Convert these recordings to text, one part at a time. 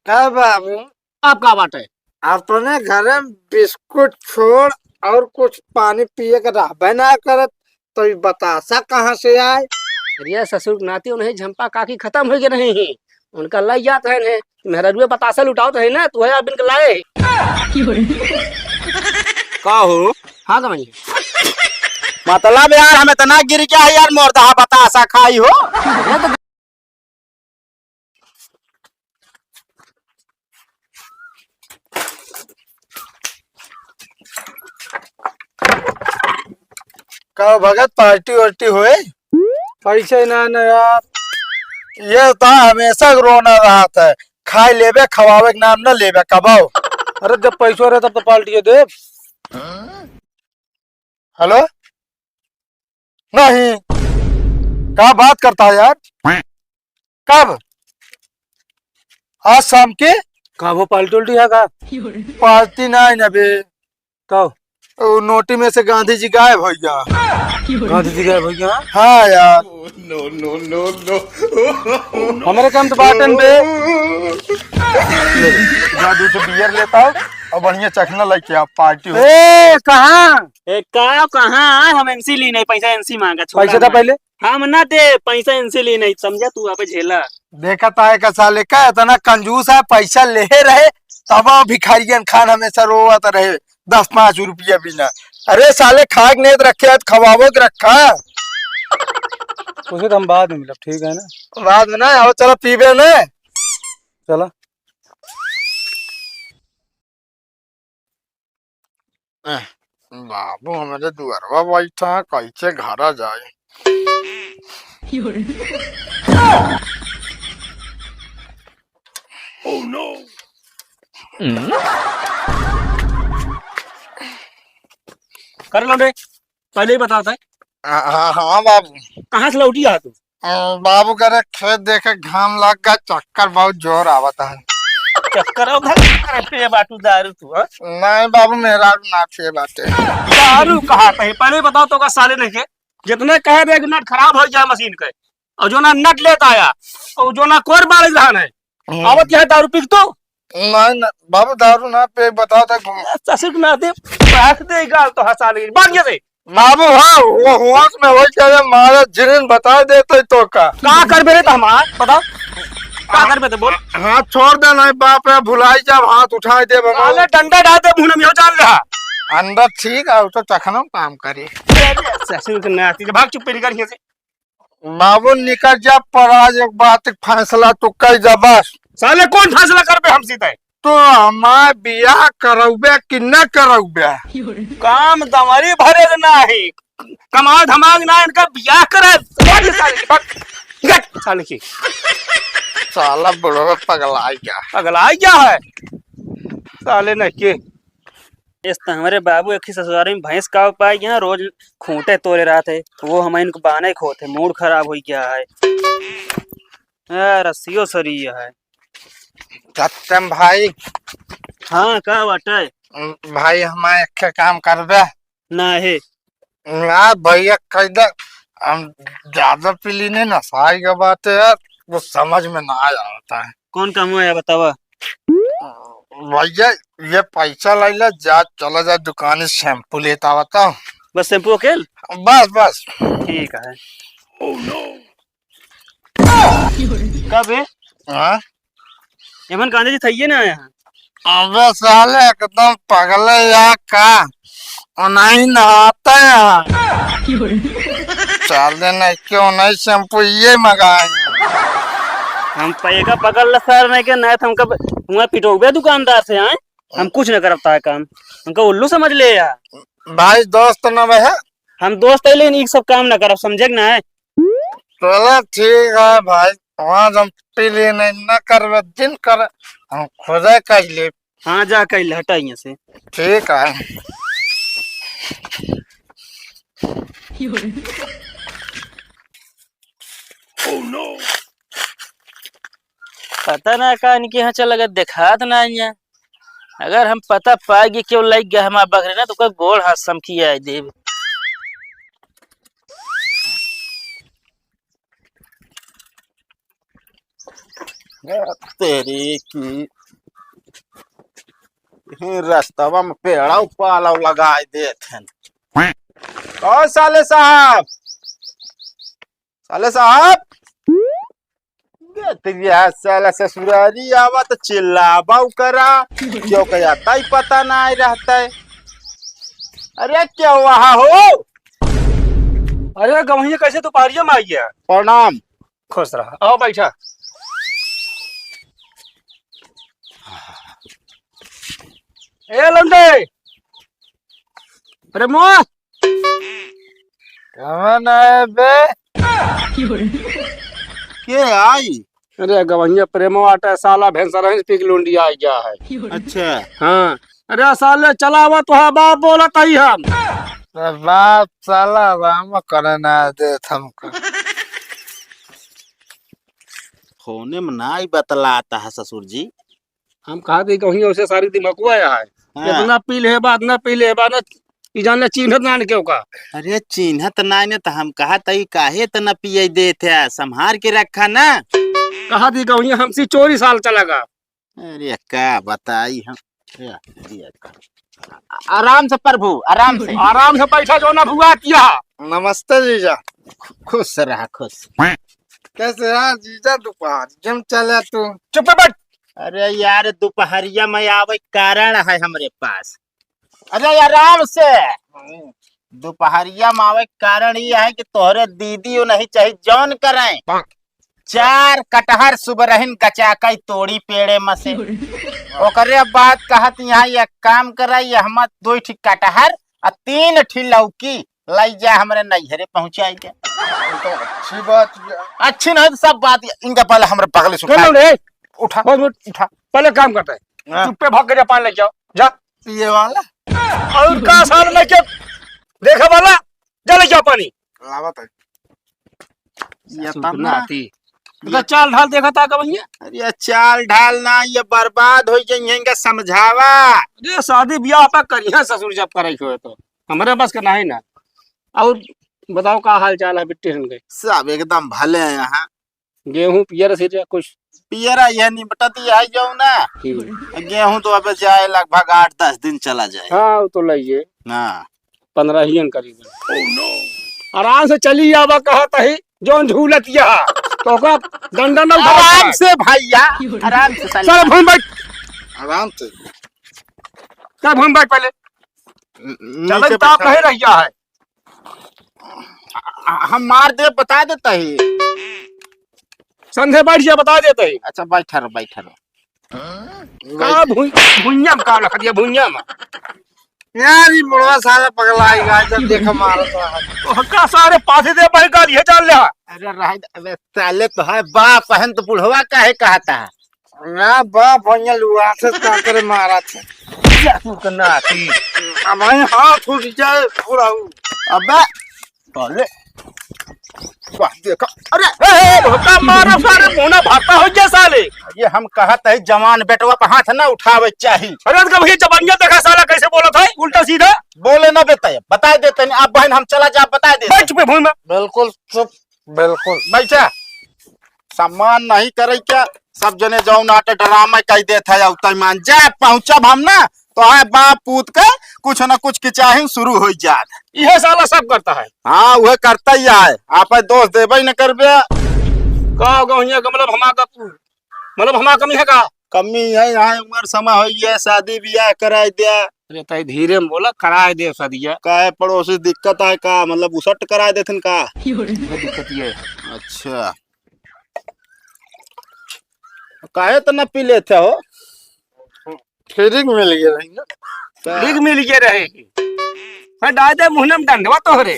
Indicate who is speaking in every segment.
Speaker 1: क्या बाबू,
Speaker 2: आपका बात है।
Speaker 1: अपने घर में बिस्कुट छोड़ और कुछ पानी पिए का रहबे ना करत, तो ये बतासा कहाँ से आए?
Speaker 2: अरे ससुर नाती उन्हें झंपा काकी खत्म हो गए नहीं। उनका लग जात है ने मेहरा रुए बतासा लुटाओ तो है ना, तू है आप इनके लाए।
Speaker 3: का हो
Speaker 2: हाँ कमाई।
Speaker 3: मतलब यार हमें तना गिर क्या है यार मोरदा बतासा खाई हो।
Speaker 2: अरे तो
Speaker 1: का भगत पार्टी वार्टी हुए? पैसे ना न यार, ये तो हमेशा रोना रहा था। खाए लेबे खवावे के नाम न लेबे कबाओ। अरे जब पैसों रहे तब तो पार्टी दे। हेलो, नहीं क्या बात करता है यार? कब? आज शाम के? का वो पार्टी उल्टी है का? पार्टी नहीं ना बे। कब? वो नोटी में से गांधी जी गायब हो गया। गांधी जी गायब हो गया? हाँ यार।
Speaker 3: नो नो नो नो
Speaker 1: हमारे काम तो बात है बे। जादू से बियर लेता हूँ और बढ़िया चखना लेके आप पार्टी हो। ए कहाँ?
Speaker 2: कहाँ हम एनसी ली नहीं, पैसा एनसी मांगा।
Speaker 1: पैसे था पहले?
Speaker 2: हम ना दे पैसा एनसी ली नहीं, समझा तू अब झेला।
Speaker 1: देखा था का साले का इतना कंजूस है, पैसा ले रहे तब भिखारियन खान हमेशा रोवत रहे 10-5 रुपया बिना। अरे साले खाक नहीं रखे है तो खवाबो के रखा। उसे तो हम बाद में मिलब, ठीक है ना? बाद में ना आओ, चलो पीबे ने चलो। बाबू हमारे दुआरवा बैठा, कैसे घर जाए?
Speaker 2: कर लो रे, पहले ही बताता है।
Speaker 1: हाँ बाबू।
Speaker 2: कहाँ से लौटी आ तू?
Speaker 1: बाबू करे खेत देखे घाम लग गया, चक्कर बहुत जोर आवता है।
Speaker 2: चक्कर आओ घर पे बाटू दारू तू। हाँ?
Speaker 1: नहीं बाबू, मेरा ना थे बाटे।
Speaker 2: दारू कहाँ पे है? पहले ही बताओ तो का साले नहीं के जितने कहे थे कि नट खराब हो जाए मशीन के, और जो ना नट लेता आया और जो ना कोर बाल रहा है आवत क्या है दारू पी तो
Speaker 1: नहीं न, बाबू दारू ना पे बताओ था।
Speaker 2: ससुर ना दे पैस दे गाल तो हंसा ले बांध दे।
Speaker 1: बाबू हाँ, वो होश में हो क्या मारा जिन बता देते तो का
Speaker 2: कर बेरे तो हमार बताओ का कर बे तो बोल।
Speaker 1: हाथ छोड़ दे, नहीं बाप रे भुलाई जब हाथ उठाई दे बाबू।
Speaker 2: साले डंडा डाल दे मुंह में हो जान रहा।
Speaker 1: अंदर ठीक है, तो चखना काम करे।
Speaker 2: ससुर के नाती भाग चुप पे निकल से।
Speaker 1: बाबू निकल जा, पर आज एक बात का फैसला तो कर जा बस।
Speaker 2: साले कौन फैसला कर बे हमसे तय?
Speaker 1: तो हमार बियाह करौबे कि न करौबे?
Speaker 2: काम दमरी भरे नहीं, कमाल धमाल ना इनका ब्याह करे। साले की
Speaker 1: साला बुढ़ो पगलाई क्या?
Speaker 2: अगलाई क्या है साले न के। इस तो हमारे बाबू एक ही ससुरारी में भैंस का पाई गया, रोज खूंटे तोड़े रहा थे, वो हम इनको बहाने खोते मूड खराब हो गया है। रस्सियों सरी है।
Speaker 1: सत्यम भाई।
Speaker 2: हाँ का बाटे
Speaker 1: भाई हमारे एक काम करबे
Speaker 2: ना है।
Speaker 1: यार? भैया कह दे, हम ज्यादा पीली नहीं नशाई का बात है यार, वो समझ में ना आता है।
Speaker 2: कौन काम है बतावा?
Speaker 1: भैया ये पैसा ले ले, जा चला जा दुकान से शैम्पू लेता आता हूँ।
Speaker 2: बस शैम्पू अकेल?
Speaker 1: बस बस।
Speaker 2: ठीक है। कब है
Speaker 1: हाँ?
Speaker 2: एमन गांधी जी थइए ना यहाँ?
Speaker 1: अबे साले एकदम पगले या का, और नहीं नहाता है। चल देना क्यों नहीं शैम्पू ये मंगाए।
Speaker 2: हम पैगा पकड़ सर नहीं के नहीं हम कब वहाँ पिटोगे दुकानदार से आए। हम कुछ न करता है काम, हमको उल्लू समझ ले यार।
Speaker 1: भाई दोस्त न है?
Speaker 2: हम दोस्त है लेकिन ये सब काम न करब, समझे ना है?
Speaker 1: चलो ठीक है भाई, वहाँ हम पीली नहीं न करवे दिन कर, हम खुदे कह ले।
Speaker 2: हाँ जा कल हटा यहाँ से।
Speaker 1: ठीक है।
Speaker 2: पता ना का इनके यहाँ चल अगर देखा तो ना यहाँ, अगर हम पता पाएगी क्यों लग गया हमारा बकरे ना तो का गोड़ हाथ समखी आए देव।
Speaker 3: तेरी की रास्तवा में पेड़ा उपाला लगा देते। और साले साहब, साले साहब, साला ससुरारी आवा तो चिल्लावा करा, क्यों कहता ही पता ना ही रहता है। अरे क्या वहाँ हो?
Speaker 1: अरे गवैया कैसे दोपहरिया में आई है?
Speaker 3: प्रणाम।
Speaker 1: खुश रहा, आओ बैठा। ए लंडे, अरे मुआ कौन है बे?
Speaker 3: के आई?
Speaker 1: अरे गवैया प्रेमो आटा साला भैंसरा पीक लुंडी आ गया है।
Speaker 3: अच्छा,
Speaker 1: हाँ, अरे साले चला हुआ तो बाप बोला तही हम बाप साला राम करना दे हमको।
Speaker 3: होने में ना ही बतलाता है ससुर जी।
Speaker 1: हम कहा थे कहीं उसे सारी दिमाग आया है।
Speaker 3: हाँ।
Speaker 1: इतना पी ले बाद ना पी ले बाद जाने चिन्हत ना क्यों का।
Speaker 3: अरे चिन्हत ना ने तो हम कहा तई काहे त न पिए देते है, संभार के रखा ना।
Speaker 1: कहा थी कहीं हमसे 24 साल चलेगा।
Speaker 3: अरे क्या बताई हम। आराम से प्रभु, आराम से
Speaker 1: बैठा जो ना भुआ किया।
Speaker 3: नमस्ते जीजा। खुश रहा, खुश।
Speaker 1: कैसे रहा जीजा? दोपहर जम चले तू चुप बैठ।
Speaker 3: अरे यार दोपहरिया में आवे कारण है हमारे पास। अरे आराम से, दोपहरिया में आवे कारण ये है कि तोहरे दीदी नहीं चाहिए जौन करें। 4 कटहर सुबरहिन गचाकई तोड़ी पेड़े में से। ओकरे बाद कहत यहाँ एक काम कराई, हम 2 ठी कटहर और 3 ठी लौकी लाई जा हमरे नैहरे पहुंचाई के।
Speaker 1: तो अच्छी बात।
Speaker 3: अच्छी नहीं तो सब बात इनका पहले हमारे बगल से
Speaker 1: उठा उठा, पहले काम करता है। चुप्पे भाग के जा पानी लेके आओ जा।
Speaker 3: ये वाला
Speaker 1: और का साल में क्या देखा वाला जा ले जाओ पानी।
Speaker 3: ये तब
Speaker 1: तो चाल ढाल देखा था भैया।
Speaker 3: अरे चाल ढाल ना, ये बर्बाद हो जाएंगे समझावा।
Speaker 1: अरे शादी ब्याह पे करिए ससुर जब करे हो तो हमारे बस का नहीं ना। और बताओ का हाल चाल है बिट्टी गए?
Speaker 3: सब एकदम भले हैं यहाँ।
Speaker 1: गेहूं पियर से कुछ
Speaker 3: पियरा यह निपटत है जाऊ ना। गेहूं तो अब जाए लगभग 8-10 दिन चला जाए।
Speaker 1: हाँ तो लाइए
Speaker 3: हाँ
Speaker 1: 15 ही करीब। आराम से चली जावा कहा तही जो झूलत यहाँ तो का डंडा न
Speaker 3: आराम से भैया, आराम से
Speaker 1: चल भूम बैठ।
Speaker 3: आराम से
Speaker 1: चल भूम बैठ पहले। चल ताप नहीं रह गया है।
Speaker 3: हम मार दे बता देता ही।
Speaker 1: संधे बैठ जा बता देते ही।
Speaker 3: अच्छा बैठा रहो, बैठा रहो।
Speaker 1: का भुइया में का रख दिया भुइया में। यार ये बुढ़वा सारा पगलाएगा जब देखा मारो तो हक्का सारे पासे दे भाई गाड़ी है चल ले।
Speaker 3: अरे रह अबे साले तो है बाप पहन तो बुढ़वा काहे कहता है
Speaker 1: ना बाप भैया लुआ से का करे मारा थे क्या तू करना आती। अब भाई हाथ उठ जाए पूरा।
Speaker 3: अबे पहले वाह देखो। अरे
Speaker 1: धोखा मारा सारे मुंह भागता हो जा साले।
Speaker 3: ये हम कहत है जवान बेटवा पे हाथ ना उठावे चाहिए।
Speaker 1: अरे का भैया जबानिया देखा साला कैसे बोला था उल्टा सीधा
Speaker 3: बोले ना बेटा बता देते नहीं। आप बहन हम चला जा बता दे।
Speaker 1: बैठ पे भूमि में।
Speaker 3: बिल्कुल चुप, बिल्कुल बैठा। सम्मान नहीं करे क्या? सब जने जाओ नाटे ड्रामा कह देता है। उतर मान जा पहुंचब हम ना तो है बाप पूत के कुछ न कुछ किचाहिन शुरू हो जात।
Speaker 1: यह साला सब करता है।
Speaker 3: हाँ वह करता ही है। आप दोष देवे न करबे
Speaker 1: का गहिया का मतलब हमारा कमी है का?
Speaker 3: कमी है यहाँ उम्र समय हो गया, शादी ब्याह करा दिया।
Speaker 1: अरे तई धीरे में बोला कराए दे सदिया
Speaker 3: का पड़ोसी दिक्कत है का? मतलब उसट करा देथिन का?
Speaker 1: दिक्कत ये।
Speaker 3: अच्छा काहे तो न पी लेते हो?
Speaker 1: फ्रीग मिल गया रही ना। फ्रीग मिल गया रहेगी। मैं डाल दे मुंह में डंडवा तोहरे।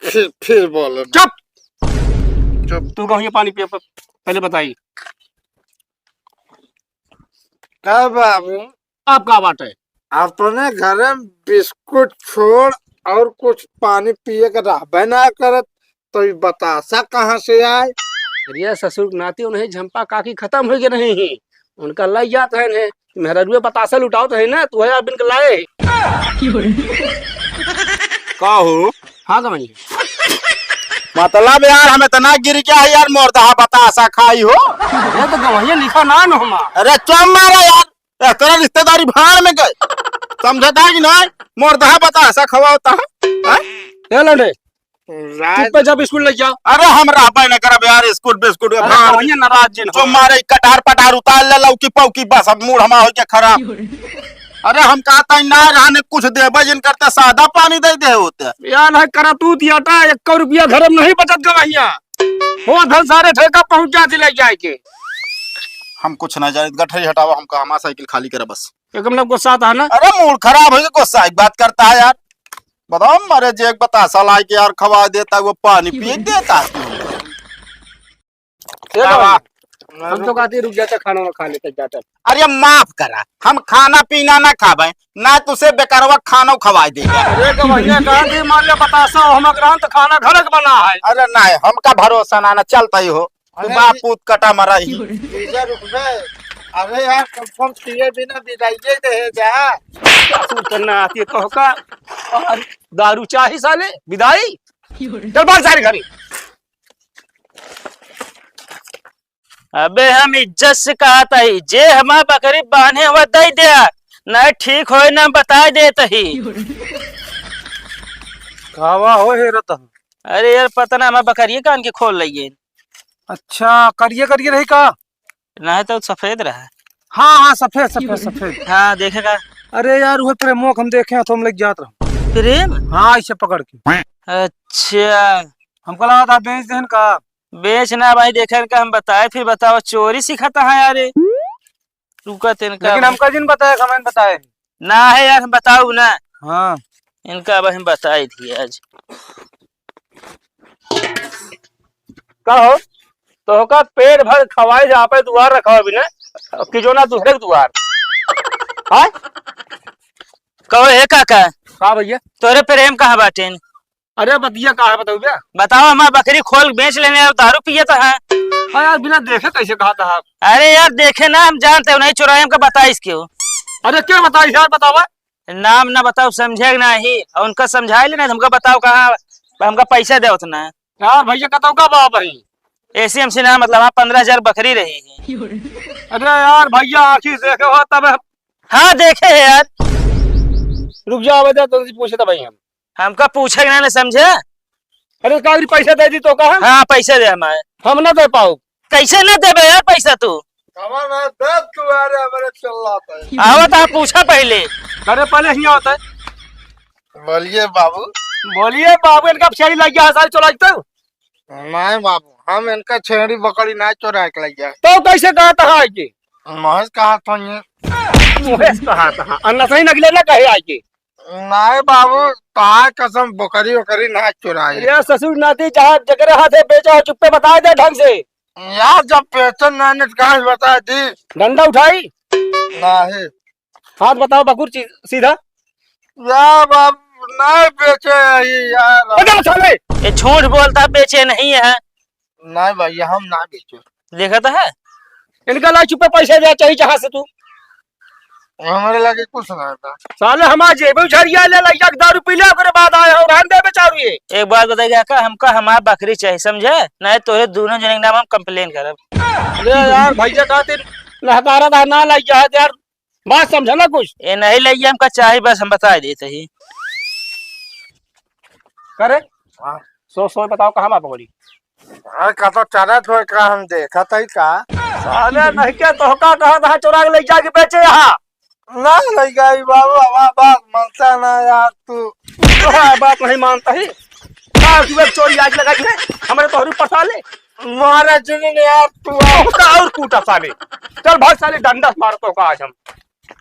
Speaker 3: फिर बोलो।
Speaker 1: चुप चुप। तू कहीं पानी पिया पहले बताइए। क्या बाबू आप का बात है? अपने घर में बिस्कुट छोड़ और कुछ पानी पिए का रहबे ना करत तो ये बतासा कहाँ से आए? अरे ससुर नाती उन्हें झंपा काकी खत्म हो गए नहीं। उनका लाई जात है ने मेरा रुए बतासा लुटाओ तो है ना तू है अब इनका लाए
Speaker 3: का हो?
Speaker 1: हाँ कमाई
Speaker 3: मतलब यार हमें इतना गिर गया है यार, मोरदहा बतासा खाई हो।
Speaker 1: ये तो गवाहिया लिखा ना न हमा।
Speaker 3: अरे चुप मारा यार, तेरा रिश्तेदारी भाड़ में गए, समझता कि नहीं? मोरदहा बतासा खवाता है।
Speaker 1: ये लड़े चुप पे जब स्कूल लग जाओ।
Speaker 3: अरे हम रहबे न करब यार, स्कूट बिस्कुट के भाड़
Speaker 1: गवाहिया नाराज जिन
Speaker 3: जो मारे कटार पटार उतार ले लौकी पौकी बस अब मूड हमा हो के खराब। अरे हम कहता ना रहने कुछ देबे जिन करते सादा पानी दे दे होते।
Speaker 1: यार है करा तू दियाटा 1 रुपया धर्म नहीं बचत गवाहिया हो धन सारे ठेका पहुंच जाती ले जाए के।
Speaker 3: हम कुछ ना जाने, गठरी हटाओ, हम हमारा साइकिल खाली करे बस।
Speaker 1: एकदम लोग गुस्सा आता है ना।
Speaker 3: अरे मूड खराब हो गया, गुस्सा की बात करता है यार। बताओ मारे जे एक बतासा ला के यार खवा देता है, वो पानी पिए देता है।
Speaker 1: ये गवाहिया, हम तो कहते रुक जाते खाना ना खा लेते जाते।
Speaker 3: अरे माफ करा, हम खाना पीना ना खावे ना, तुसे बेकारवा खाना खवा देगा।
Speaker 1: अरे गवाहिया कहा थी मान ले बतासा हो हम ग्रांत खाना घर के बना है।
Speaker 3: अरे नहीं, हमका भरोसा ना चलता ही हो, तू बाप पूत कटा मरा ही।
Speaker 4: अरे यार कम पिए बिना विदाइए दे जा।
Speaker 1: करना आती है कहो का और दारू चाही साले विदाई। चल बाहर सारे घरी।
Speaker 2: अबे हम इज्जत से कहा था ही जे हमार बकरी बांधे हुआ दे दिया न, ठीक हो न बता देता ही।
Speaker 1: खावा हो हे रत।
Speaker 2: अरे यार पता ना हमार बकरी कान के खोल लगी।
Speaker 1: अच्छा करिए करिए रही का।
Speaker 2: नहीं तो सफेद रहा।
Speaker 1: हाँ हाँ सफेद सफेद सफेद।
Speaker 2: हाँ देखेगा।
Speaker 1: अरे यार वो प्रेमो हम देखे तो हम लेके जात रहो।
Speaker 2: प्रेम?
Speaker 1: हाँ इसे पकड़ के।
Speaker 2: अच्छा
Speaker 1: हमको लगा था बेच देन का।
Speaker 2: बेचना भाई देखे का हम बताए, फिर बताओ चोरी सिखाता है यार। रुका इनका
Speaker 1: लेकिन हमका जिन बताया कमेंट बताए
Speaker 2: ना है यार, हम बताऊ ना।
Speaker 1: हाँ
Speaker 2: इनका अब हम बताई थी आज।
Speaker 1: कहो तो का पेट भर खवाए जहाँ पे दुआर रखा हो बिना कि जो ना दूसरे के दुआर। हाँ
Speaker 2: कहो हे काका,
Speaker 1: का भैया।
Speaker 2: तोरे प्रेम कहाँ बाटे?
Speaker 1: अरे बतिया कहा है बताओ भैया।
Speaker 2: बताओ हमारा बकरी खोल बेच लेने और दारू पिए तो है।
Speaker 1: हाँ यार बिना देखे कैसे कहा था।
Speaker 2: अरे यार देखे ना, हम जानते हो नहीं चुराए, हमका बताइस क्यों?
Speaker 1: अरे क्या बताइए यार बताओ।
Speaker 2: नाम ना बताओ समझे ना ही, और उनका समझाए लेना हमका बताओ कहाँ हमका पैसा दे उतना।
Speaker 1: यार भैया बताओ का बाप भाई
Speaker 2: ऐसी हमसे ना मतलब वहाँ 15,000 बकरी रही है।
Speaker 1: अरे यार भैया आखिर देखे हो तब।
Speaker 2: हाँ देखे है यार।
Speaker 1: रुक जाओ भैया तुमसे पूछे था भाई हम।
Speaker 2: हमका पूछे ना समझे।
Speaker 1: अरे कागरी पैसा दे दी तो कहा।
Speaker 2: हाँ पैसे दे हमारे।
Speaker 1: हम ना दे पाओ।
Speaker 2: कैसे ना दे यार पैसा तू? आओ तो पूछा पहले।
Speaker 1: अरे पहले यहाँ होता है।
Speaker 4: बोलिए बाबू।
Speaker 1: बोलिए बाबू इनका छेड़ी लग गया सारी चुरा तो।
Speaker 4: नहीं बाबू, हम इनका छेड़ी बकरी ना चुरा के ले गया।
Speaker 1: तो कैसे कहा था कि
Speaker 4: महेश कहा था ये।
Speaker 1: महेश कहा था अन्ना सही नगले ना कहे आई की।
Speaker 4: नहीं बाबू, कहा कसम बकरी वकरी ना चुराई।
Speaker 1: ये ससुर नाती जहाँ जगह हाथे बेचा चुप्पे बता दे ढंग से।
Speaker 4: यार जब पेशन मैंने कहा बता दी।
Speaker 1: डंडा उठाई
Speaker 4: नहीं।
Speaker 1: हाथ बताओ बकुर सीधा।
Speaker 4: यार बाबू नहीं बेचे यही यार।
Speaker 2: ये झूठ बोलता बेचे नहीं है।
Speaker 4: नहीं भैया हम ना बेचे।
Speaker 2: देखा तो है
Speaker 1: इनका ला चुप्पे पैसे दे चाहिए जहाँ से तू।
Speaker 4: हमारे लगे कुछ नहीं था।
Speaker 1: साले हमारे जेब उछरिया ले लग दारू पी ले ओकरे बाद आए और हम दे बेचारू ये।
Speaker 2: एक बात बताइएगा का, हमका हमार बकरी चाहिए समझे, नहीं तो दोनों जने के नाम हम कंप्लेन करब।
Speaker 1: अरे यार भैया कहते लहकारा था ना लग गया यार, बात समझा ना कुछ।
Speaker 2: ये नहीं लगी हमका चाहिए बस हम बता देते ही।
Speaker 1: करे सो बताओ कहाँ बाप बड़ी।
Speaker 4: अरे का तो चला तो का हम देखा था का।
Speaker 1: साले नहीं क्या तो का कहा था चुरा के ले जाके बेचे यहाँ।
Speaker 4: नहीं लग गई बाबू, हमारा बात मानता ना यार तू।
Speaker 1: बात नहीं मानता ही। चोरी आज लगा है हमारे तोहरी पसा ले
Speaker 4: महाराज जी ने यार तू
Speaker 1: और कूटा साले। चल भाग साले डंडा मारतो का आज हम।